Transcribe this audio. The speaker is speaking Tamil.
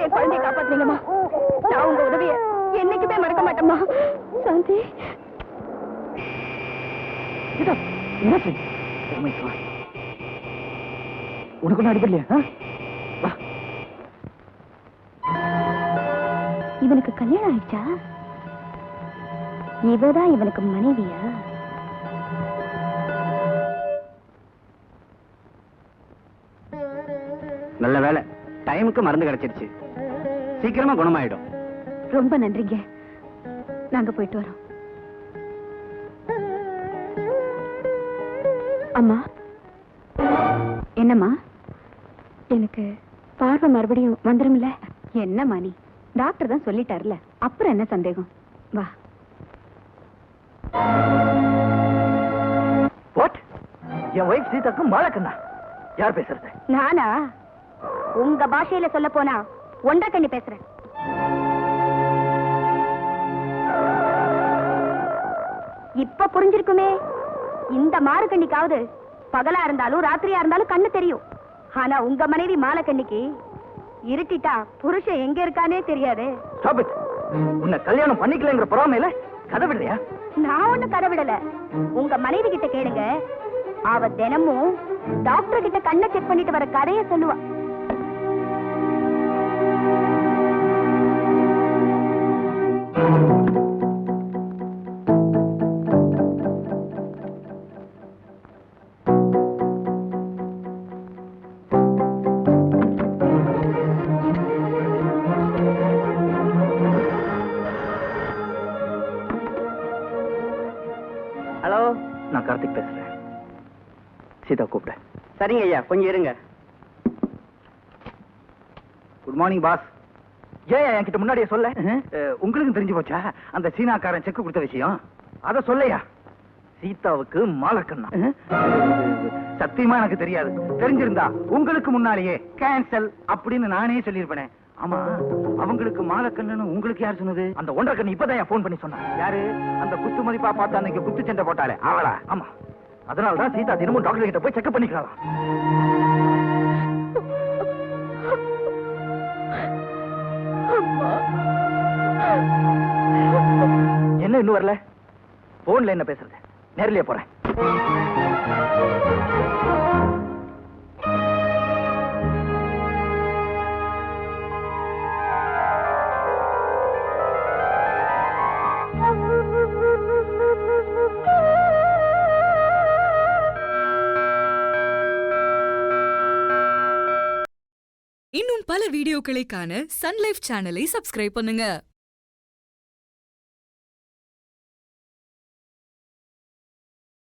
வந்து என் குழந்தைய காப்பாத்துறீங்கம்மா. நான் உங்க உதவிய என்னைக்குமே மறக்க மாட்டேம்மா. சாந்தி உனக்கு ஒன்றும் அடிப்படலையா? இவனுக்கு கல்யாணம் ஆயிடுச்சா? இவதான் இவனுக்கு மனைவியா? நல்ல வேலை, டைமுக்கு மருந்து கிடைச்சிருச்சு. சீக்கிரமா குணமாயிடும். ரொம்ப நன்றிங்க. நாங்க போயிட்டு வரோம். அம்மா. என்னம்மா? எனக்கு பார்வை மறுபடியும் வந்துரும்ல? என்னம்மா நீ? டாக்டர் தான் சொல்லிட்டார்ல, அப்புறம் என்ன சந்தேகம்? வா. வாட்? என் வைஃப் சீதாக்கு மாலக்கண்ணா? யார் பேசுறது? நானா? உங்க பாஷையில சொல்ல போனா ஒன்றரை பேசுறேன். இப்ப புரிஞ்சிருக்குமே. இந்த மாறுகண்ணிக்காவது பகலா இருந்தாலும் ராத்திரியா இருந்தாலும் கண்ணு தெரியும். ஆனா உங்க மனைவி மாலக்கண்ணிக்கு இருட்டிட்டா புருஷன் எங்க இருக்கானே தெரியாது. உன்னை கல்யாணம் பண்ணிக்கலங்கிற பொறாமையில கதை விடுறியா? நான் ஒண்ணு கதை விடல. உங்க மனைவி கிட்ட கேளுங்க. அவ தினமும் டாக்டர் கிட்ட கண்ணை செக் பண்ணிட்டு வர கதைய சொல்லுவா. ஹலோ, நான் கார்த்திக் பேசுறேன். சீதா கூப்பிட. சரிங்க ஐயா, கொஞ்சம் இருங்க. Good morning boss. ஏன் என்கிட்ட முன்னாடியே சொல்ல? உங்களுக்கு தெரிஞ்சு போச்சா அந்த சீனாக்காரன் செக் கொடுத்த விஷயம்? அத சொல்லையா? சீதாவுக்கு மாலக்கண்ணா? சத்தியமா எனக்கு தெரியாது. தெரிஞ்சிருந்தா உங்களுக்கு முன்னாலேயே கேன்சல் அப்படின்னு நானே சொல்லியிருப்பேன். ஆமா, அவங்களுக்கு மாலக்கண்ணு உங்களுக்கு யார் சொன்னது? அந்த ஒன்றரை கண்ணு இப்பதான் போன் பண்ணி சொன்னா. யாரு? அந்த குத்து மதிப்பா பார்த்து அன்னைக்கு குத்து சண்டை போட்டாலே அவளா? ஆமா, அதனாலதான் சீதா தினமும் டாக்டர் கிட்ட போய் செக்அப் பண்ணிக்கலாம். என்ன இன்னும் வரல? போன்ல என்ன பேசுறது? நேர்லயே போறேன். இன்னும் பல வீடியோக்களை காண சன் லைஃப் சேனலை சப்ஸ்கிரைப் பண்ணுங்க.